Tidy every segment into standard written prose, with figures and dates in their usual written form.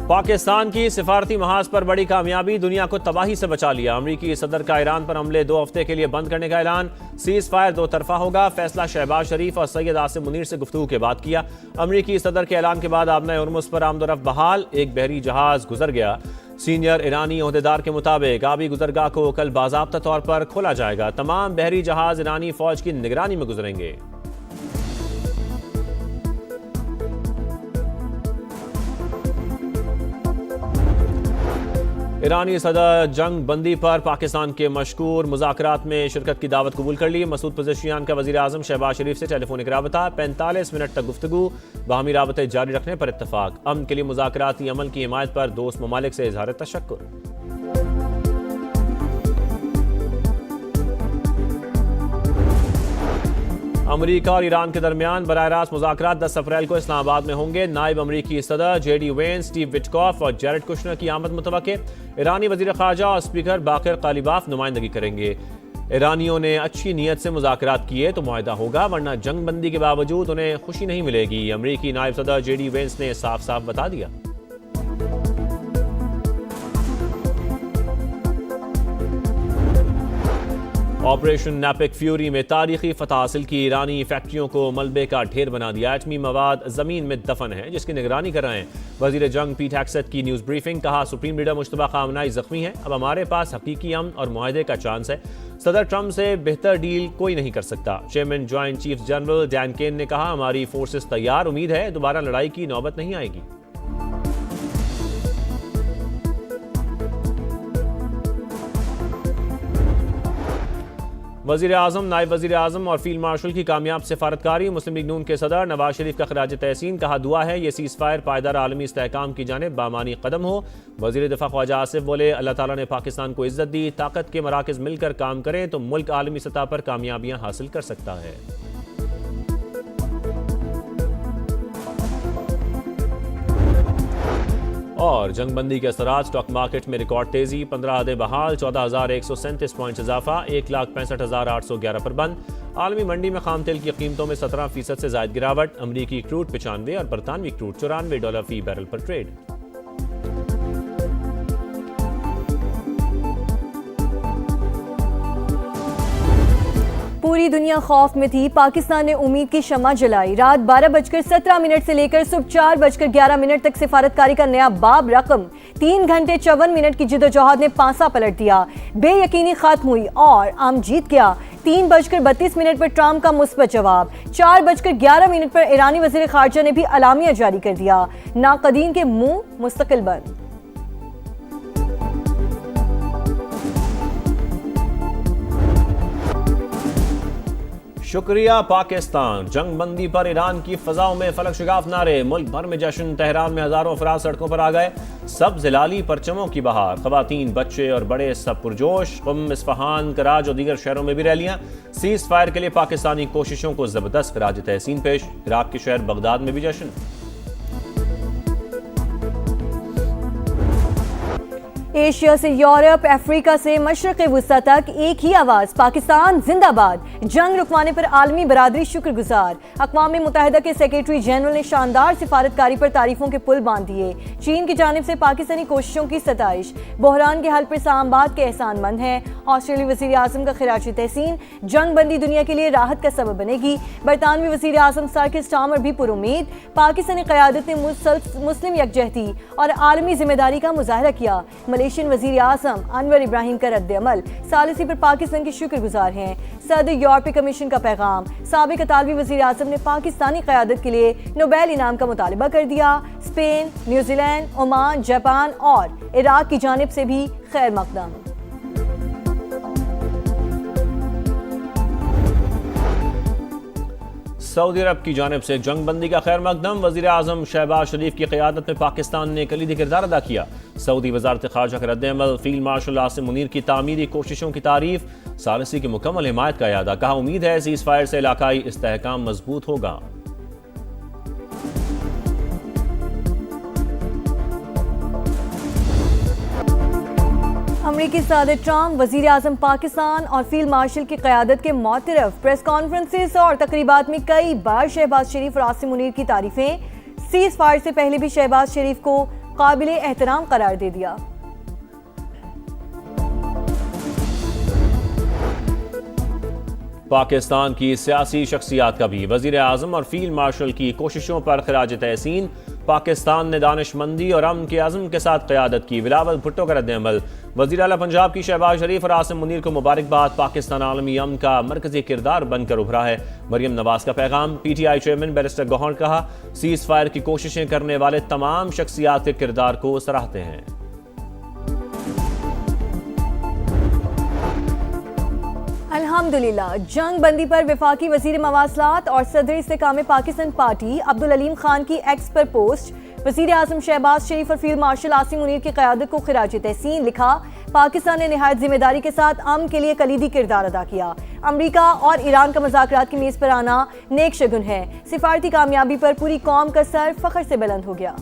पाकिस्तान की सिफारती महाज पर बड़ी कामयाबी, दुनिया को तबाही से बचा लिया। अमरीकी सदर का ईरान पर हमले 2 हफ्ते के लिए बंद करने का ऐलान। सीज फायर 2 तरफा होगा। फैसला शहबाज शरीफ और सैयद आसिम मुनीर से गुफ्तगू के बाद किया। अमरीकी सदर के ऐलान के बाद आबना हुर्मुज़ पर आमदोरफ्त बहाल। एक बहरी जहाज गुजर गया। सीनियर ईरानी ओहदेदार के मुताबिक आबी गुजरगाह को कल बाज़ाब्ता तौर पर खोला जाएगा। तमाम बहरी जहाज ईरानी फौज की निगरानी में गुजरेंगे। ईरानी सदर जंग बंदी पर पाकिस्तान के मशकूर मुज़ाकरात में शिरकत की दावत कबूल कर ली। मसूद पज़ेशियान का वज़ीर आज़म शहबाज शरीफ से टेलीफोनिक राबता, 45 मिनट तक गुफ्तगू, बाहमी राबते जारी रखने पर इत्तफाक। अमन के लिए मुज़ाकराती अमल की हिमायत पर दोस्त ममालिक से इज़हार तशक्कुर। अमरीका और ईरान के दरमियान बराह रास्त मुज़ाकरात 10 अप्रैल को इस्लामाबाद में होंगे। नायब अमरीकी सदर JD वेंस, स्टीव विटकॉफ और जैरेड कुशनर की आमद मुतवक्के। ईरानी वज़ीर ख़ारजा और स्पीकर बाक़िर क़ालिबाफ नुमाइंदगी करेंगे। ईरानियों ने अच्छी नीयत से मुज़ाकरात किए तो मुआहदा होगा, वरना जंग बंदी के बावजूद उन्हें खुशी नहीं मिलेगी। अमरीकी नायब सदर JD वेंस ने साफ साफ बता दिया। ऑपरेशन नैपिक फ्यूरी में तारीखी फतह हासिल की। ईरानी फैक्ट्रियों को मलबे का ढेर बना दिया। एटमी मवाद जमीन में दफन है, जिसकी निगरानी कर रहे हैं वजीर जंग पीट हेग्सेथ की न्यूज ब्रीफिंग। कहा, सुप्रीम लीडर मुश्तबा खामनाई जख्मी है, अब हमारे पास हकीकी अमन और मुआहदे का चांस है। सदर ट्रंप से बेहतर डील कोई नहीं कर सकता। Chairman joint chief general Dan Caine ने कहा, हमारी फोर्सेस तैयार, उम्मीद है दोबारा लड़ाई की नौबत नहीं आएगी। वज़ीर आज़म, नायब वज़ीर आज़म और फील्ड मार्शल की कामयाब सिफारतकारी। मुस्लिम लीग नून के सदर नवाज शरीफ का खराज तहसीन। कहा, दुआ है ये सीज़ फायर पायदार आलमी इस्तेहकाम की जानिब बामानी कदम हो। वज़ीर दिफा ख्वाजा आसिफ बोले, अल्लाह ताला ने पाकिस्तान को इज्जत दी, ताकत के मराकज़ मिलकर काम करें तो मुल्क आलमी सतह पर कामयाबियाँ हासिल कर सकता है। और जंगबंदी के असरात, स्टॉक मार्केट में रिकॉर्ड तेजी, 15 हदें बहाल, 14,137 पॉइंट इजाफा, 1,65,811 पर बंद। आलमी मंडी में खाम तेल की कीमतों में 17% से जायद गिरावट। अमरीकी क्रूड 95 और बरतानवी क्रूड $94 फी बैरल पर ट्रेड। पूरी दुनिया खौफ में थी। पाकिस्तान ने उम्मीद की शम्मा जलाई। रात 12:17 से लेकर सुबह 4:11 तक सिफारतकारी का नया बाब रकम। 3 घंटे 54 मिनट की जिदोजहद ने पांसा पलट दिया। बेयकीनी खत्म हुई और आम जीत गया। 3:32 पर ट्रंप का मुस्बत जवाब। 4:11 पर ईरानी वज़ीर ख़ारजा ने भी अलामिया जारी कर दिया। नाक़दीन के मुंह मुस्तकिल बंद। शुक्रिया पाकिस्तान। जंग बंदी पर ईरान की फजाओं में फलक शिगाफ नारे। मुल्क भर में जश्न। तेहरान में हजारों अफराद सड़कों पर आ गए। सब जिलाली परचमों की बहार। खवातीन, बच्चे और बड़े सब पुरजोश। क़ुम, इस्फहान, कराज और दीगर शहरों में भी रैलियां। सीज फायर के लिए पाकिस्तानी कोशिशों को जबरदस्त खराज तहसीन पेश। इराक के शहर बगदाद में भी जश्न। एशिया से यूरोप, अफ्रीका से मशरक़ वुस्ता तक एक ही आवाज़, पाकिस्तान जिंदाबाद। जंग रुकवाने पर आलमी बरादरी शुक्रगुजार। अक़वाम मुत्तहिदा के सेक्रेटरी जनरल ने शानदार सिफारतकारी पर तारीफों के पुल बांध दिए। चीन की जानिब से पाकिस्तानी कोशिशों की सताइश। बहरान के हल पर इस्लामाबाद के एहसानमंद हैं। ऑस्ट्रेलियाई वज़ीर आज़म का खिराज तहसीन। जंग बंदी दुनिया के लिए राहत का सबब बनेगी। बरतानवी वज़ीर आज़म सर किर स्टार्मर भी पुरुमीद। पाकिस्तानी क़यादत ने मुस्लिम यकजहती और आलमी जिम्मेदारी का मुजाहरा किया। मलेशियन वज़ीर आज़म अनवर इब्राहिम का रद्द-ए-अमल। सालिसी पर पाकिस्तान के शुक्रगुजार हैं। सदर यूरोपीय कमीशन का पैगाम। साबिक इतालवी वज़ीर आज़म ने पाकिस्तानी क़यादत के लिए नोबेल इनाम का मुतालबा कर दिया। स्पेन, न्यूजीलैंड, ओमान, जापान और इराक की जानिब से भी खैर मकदम। सऊदी अरब की जानिब से जंग बंदी का खैर मकदम। वज़ीर आज़म शहबाज शरीफ की क़यादत में पाकिस्तान ने कलीदी किरदार अदा किया। सऊदी वज़ारत ख़ारजा का रद्द-ए-अमल। फील्ड मार्शल आसिम मुनीर की तामीरी कोशिशों की तारीफ। सालिसी की मुकम्मल हिमायत का यादा। कहा, उम्मीद है सीज़ फायर से इलाकाई इस्तेहकाम मजबूत होगा। अमरीकी सदर ट्रंप, वज़ीर आज़म पाकिस्तान और फील्ड मार्शल की क़यादत के मुतरफ प्रेस कॉन्फ्रेंसेस और तकरीबात में कई बार शहबाज शरीफ और आसिम मुनीर की तारीफें। सीज़ फायर से पहले भी शहबाज शरीफ को काबिल एहतराम करार दे दिया। पाकिस्तान की सियासी शख्सियात का भी वजीर आजम और फील्ड मार्शल की कोशिशों पर खराज तहसीन। पाकिस्तान ने दानिशमंदी और अमन के अज़्म के साथ क़यादत की। बिलावल भुट्टो का रद्द-ए-अमल। वज़ीर आला पंजाब की शहबाज शरीफ और आसिम मुनीर को मुबारकबाद। पाकिस्तान आलमी अमन का मरकजी किरदार बनकर उभरा है। मरियम नवाज का पैगाम। PTI चेयरमैन बैरिस्टर गौहर कहा, सीज फायर की कोशिशें करने वाले तमाम शख्सियात के किरदार को सराहते हैं। अल्हम्दुलिल्लाह, जंग बंदी पर वफाकी वजीर मवासलात और सदर इस्तेकाम पाकिस्तान पार्टी अब्दुल अलीम खान की एक्स पर पोस्ट। वजीर आजम शहबाज शरीफ और फील्ड मार्शल आसिम मुनीर की क़यादत को खिराज तहसीन। लिखा, पाकिस्तान ने निहायत जिम्मेदारी के साथ अमन के लिए कलीदी किरदार अदा किया। अमरीका और ईरान का मुज़ाकरात की मेज़ पर आना नेक शगुन है। सिफारती कामयाबी पर पूरी कौम का सर फख्र से बुलंद हो गया।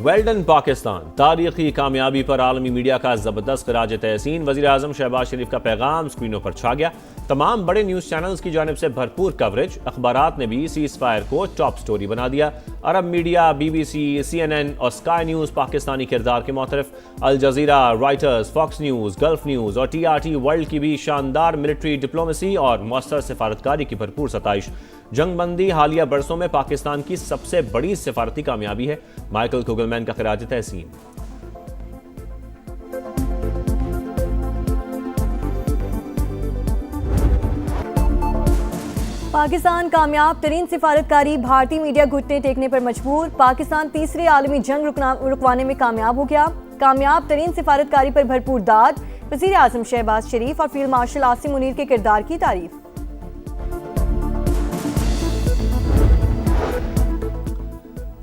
वेल्डन पाकिस्तान। तारीखी कामयाबी पर आलमी मीडिया का जबरदस्त खिराज तहसीन। वज़ीर आज़म शहबाज शरीफ का पैगाम स्क्रीनों पर छा गया। तमाम बड़े न्यूज़ चैनल्स की जानिब से भरपूर कवरेज। अखबारात ने भी सीज फायर को टॉप स्टोरी बना दिया। अरब मीडिया, BBC, CNN और स्काई न्यूज़ पाकिस्तानी किरदार के मोतरफ। Al Jazeera, Reuters, Fox News, Gulf News और TRT वर्ल्ड की भी शानदार मिलिट्री डिप्लोमेसी और मौसर सिफारतकारी की भरपूर सताइश। जंगबंदी हालिया बरसों में पाकिस्तान की सबसे बड़ी सिफारती कामयाबी है। माइकल कुगलमैन का खिराज तहसीन। पाकिस्तान कामयाब तरीन सिफारतकारी। भारतीय मीडिया घुटने टेकने पर मजबूर। पाकिस्तान तीसरे आलमी जंग रुकवाने में कामयाब हो गया। कामयाब तरीन सिफारतकारी पर भरपूर दाद। वज़ीर आज़म शहबाज शरीफ और फील्ड मार्शल आसिम मुनीर के किरदार की तारीफ।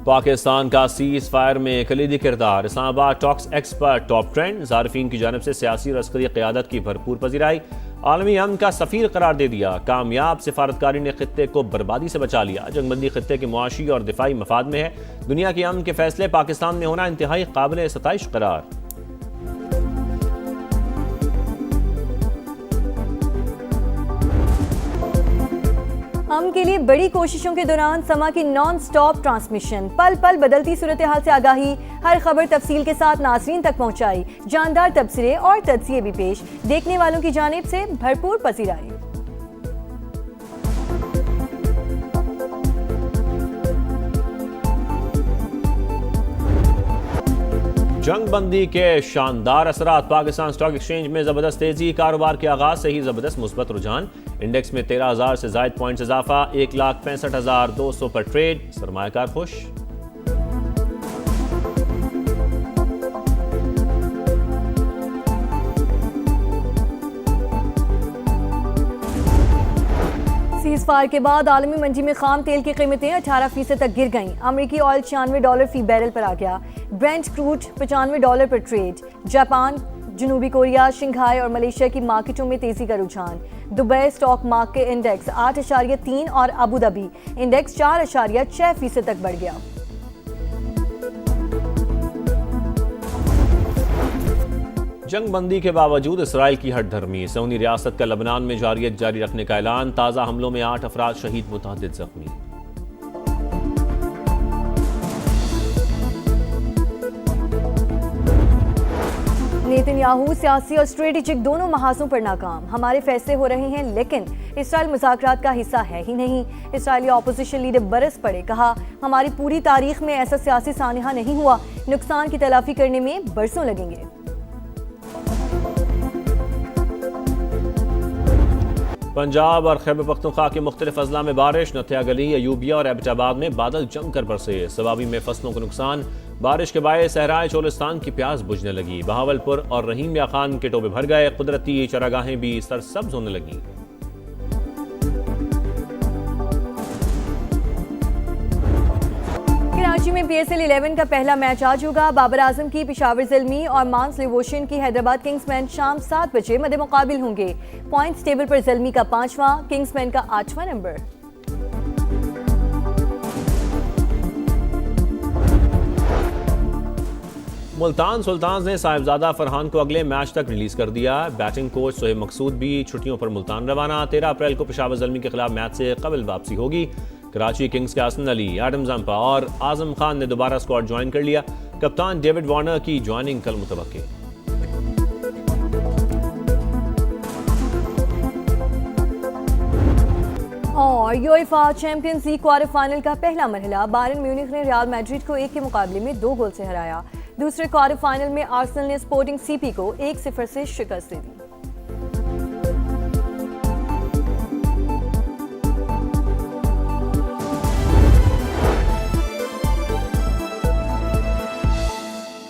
पाकिस्तान का सीज फायर में कलीदी किरदार। इस्लामाबाद टॉक्स एक्स पर टॉप ट्रेंड। ज़ारफीन की जानिब से सियासी और अस्करी क़यादत की भरपूर पजीराई। आलमी अमन का सफ़ीर करार दे दिया। कामयाब सिफारतकारी ने खित्ते को बर्बादी से बचा लिया। जंगबंदी खित्ते के मुआशी और दिफाई मफाद में है। दुनिया के अमन के फैसले पाकिस्तान में होना इंतहाई काबिल सताइश करार। अमन के लिए बड़ी कोशिशों के दौरान समा की नॉन स्टॉप ट्रांसमिशन। पल पल बदलती सूरत हाल से आगाही। हर खबर तफसील के साथ नाज़रीन तक पहुंचाई। जानदार तबसरे और तज्ज़िये भी पेश। देखने वालों की जानिब से भरपूर पसीराई। जंगबंदी के शानदार असरात। पाकिस्तान स्टॉक एक्सचेंज में जबरदस्त तेजी। कारोबार के आगाज से ही जबरदस्त मुस्बत रुझान। इंडेक्स में 13,000 से जायद पॉइंट्स इजाफा। 1,65,200 पर ट्रेड। सरमायाकार खुश। सीज फायर के बाद आलमी मंडी में खाम तेल की कीमतें 18% तक गिर गईं। अमरीकी ऑयल $96 फी बैरल पर आ गया। ब्रेंट क्रूड $95 पर ट्रेड। जापान, जनूबी कोरिया, शंघाई और मलेशिया की मार्केटों में तेजी का रुझान। दुबई स्टॉक मार्केट इंडेक्स 8.3 और अबू धाबी इंडेक्स 4.6% तक बढ़ गया। जंगबंदी के बावजूद इसराइल की हट धर्मी। सऊदी रियासत का लबनान में जारियत जारी रखने का ऐलान। ताज़ा हमलों में 8 अफराद शहीद, मुतअद्दिद जख्मी। नेतन्याहू सियासी और स्ट्रेटेजिक दोनों महाजों पर नाकाम। हमारे फैसले हो रहे हैं लेकिन इसराइल मुज़ाकरात का हिस्सा है ही नहीं। इसराइली ऑपोजिशन लीडर बरस पड़े। कहा, हमारी पूरी तारीख में ऐसा सियासी सानहा नहीं हुआ। नुकसान की तलाफी करने में बरसों लगेंगे। पंजाब और खैबर पख्तूनख्वा के मुख्तलिफ अजला में बारिश। नथिया गली, अयूबिया और एबटाबाद में बादल जमकर बरसे। सवाबी में फसलों को नुकसान। बारिश के बायस सहराए चोलिस्तान की प्यास बुझने लगी। बहावलपुर और रहीम या खान के टोबे भर गए। कुदरती चरागाहें भी सरसब्ज होने लगी। कराची में PSL 11 का पहला मैच आज होगा। बाबर आजम की पेशावर ज़ल्मी और मांस लिवोशियन की हैदराबाद किंग्समैन शाम 7 बजे मद्दे मुकाबिल होंगे। पॉइंट्स टेबल पर ज़ल्मी का 5वां, किंग्समैन का 8वां नंबर। मुल्तान सुल्तान्स ने साहिबजादा फरहान को अगले मैच तक रिलीज कर दिया। बैटिंग कोच सोहेब मकसूद भी छुट्टियों पर मुल्तान रवाना। 13 अप्रैल को पेशावर ज़ल्मी के खिलाफ मैच से कबल वापसी होगी। कराची किंग्स के हसन अली, एडम जंपा और आजम खान ने दोबारा स्क्वाड ज्वाइन कर लिया। कप्तान डेविड वार्नर की ज्वाइनिंग कल मुतवक्के। और UEFA champions league quarter final का पहला मरहला बायरन म्यूनिख ने रियल मैड्रिड को 1 के मुकाबले में 2 गोल से हराया। दूसरे क्वार्टर फाइनल में आर्सेनल ने स्पोर्टिंग सीपी को 1-0 से शिकस्त दे दी।